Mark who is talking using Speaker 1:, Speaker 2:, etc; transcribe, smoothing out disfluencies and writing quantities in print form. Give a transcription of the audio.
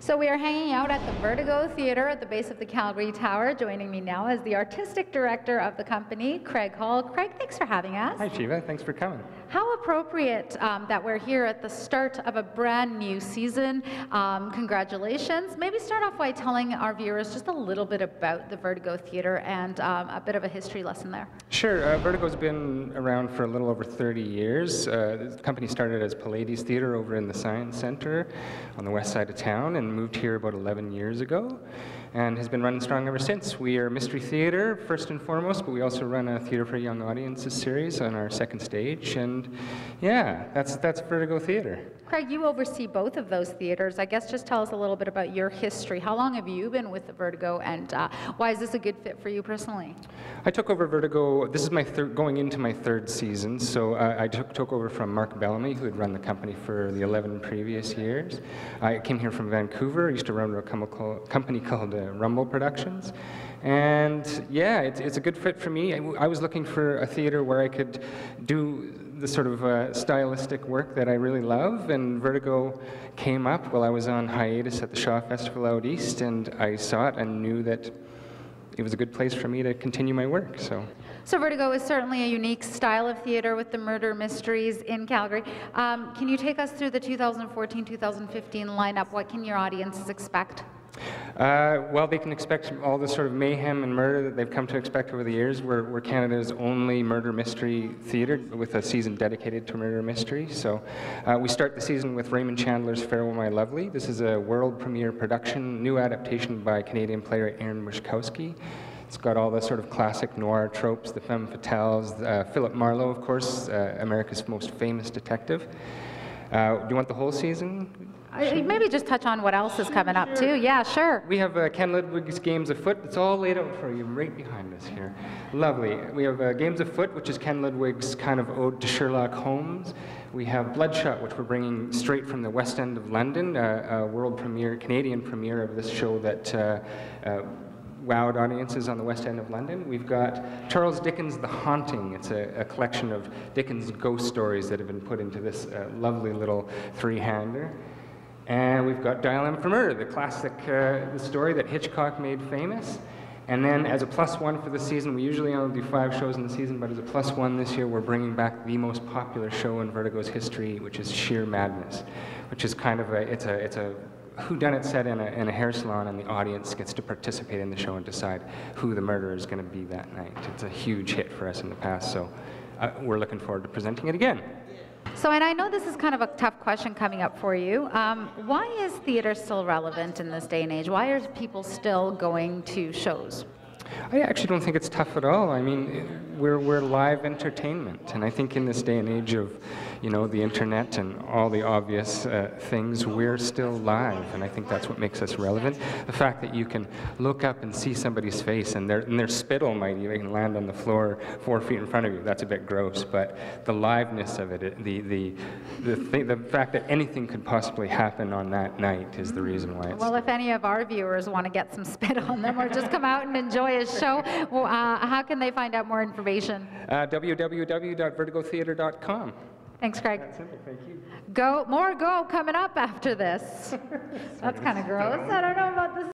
Speaker 1: So we are hanging out at the Vertigo Theater at the base of the Calgary Tower. Joining me now is the artistic director of the company, Craig Hall. Craig, thanks for having us.
Speaker 2: Hi, Shiva. Thanks for coming.
Speaker 1: How appropriate that we're here at the start of a brand new season. Congratulations. Maybe start off by telling our viewers just a little bit about the Vertigo Theater and a bit of a history lesson there.
Speaker 2: Sure. Vertigo's been around for a little over 30 years. The company started as Pallades Theater over in the Science Center on the west side of town and moved here about 11 years ago and has been running strong ever since. We are mystery theater first and foremost, but we also run a Theater for Young Audiences series on our second stage, and yeah, that's Vertigo Theater.
Speaker 1: Craig, you oversee both of those theaters. I guess just tell us a little bit about your history. How long have you been with the Vertigo, and why is this a good fit for you personally?
Speaker 2: I took over Vertigo, this is my going into my third season, so I took over from Mark Bellamy, who had run the company for the 11 previous years. I came here from Vancouver. I used to run a company called Rumble Productions. And yeah, it's a good fit for me. I was looking for a theater where I could do the sort of stylistic work that I really love, and Vertigo came up while I was on hiatus at the Shaw Festival out east, and I saw it and knew that it was a good place for me to continue my work. So
Speaker 1: Vertigo is certainly a unique style of theater with the murder mysteries in Calgary. Can you take us through the 2014-2015 lineup? What can your audiences expect?
Speaker 2: Well, they can expect all the sort of mayhem and murder that they've come to expect over the years. We're Canada's only murder mystery theater with a season dedicated to murder mystery. So we start the season with Raymond Chandler's Farewell My Lovely. This is a world premiere production, new adaptation by Canadian playwright Aaron Wishkowski. It's got all the sort of classic noir tropes, the femme fatales, Philip Marlowe, of course, America's most famous detective. Do you want the whole season?
Speaker 1: Maybe just touch on what else is coming up too. Yeah, sure.
Speaker 2: We have Ken Ludwig's Games Afoot. It's all laid out for you right behind us here. Lovely. We have Games Afoot, which is Ken Ludwig's kind of ode to Sherlock Holmes. We have Bloodshot, which we're bringing straight from the West End of London, a world premiere, Canadian premiere of this show that wowed audiences on the West End of London. We've got Charles Dickens' The Haunting. It's a collection of Dickens' ghost stories that have been put into this lovely little three-hander. And we've got Dial M for Murder, the classic the story that Hitchcock made famous. And then as a +1 for the season, we usually only do 5 shows in the season, but as a +1 this year, we're bringing back the most popular show in Vertigo's history, which is Sheer Madness, which is kind of it's a whodunit set in a hair salon, and the audience gets to participate in the show and decide who the murderer is going to be that night. It's a huge hit for us in the past, so we're looking forward to presenting it again.
Speaker 1: So, and I know this is kind of a tough question coming up for you. Why is theater still relevant in this day and age? Why are people still going to shows?
Speaker 2: I actually don't think it's tough at all. I mean, we're live entertainment, and I think in this day and age of, you know, the internet and all the obvious things, we're still live, and I think that's what makes us relevant. The fact that you can look up and see somebody's face, and their spittle might even land on the floor 4 feet in front of you. That's a bit gross, but the liveness of it, the fact that anything could possibly happen on that night is the reason why it's.
Speaker 1: Well, if any of our viewers want to get some spit on them or just come out and enjoy a show, well, how can they find out more information?
Speaker 2: www.vertigotheater.com.
Speaker 1: Thanks, Craig.
Speaker 2: That's simple, thank you.
Speaker 1: More go coming up after this. That's kind of gross. I don't know about this.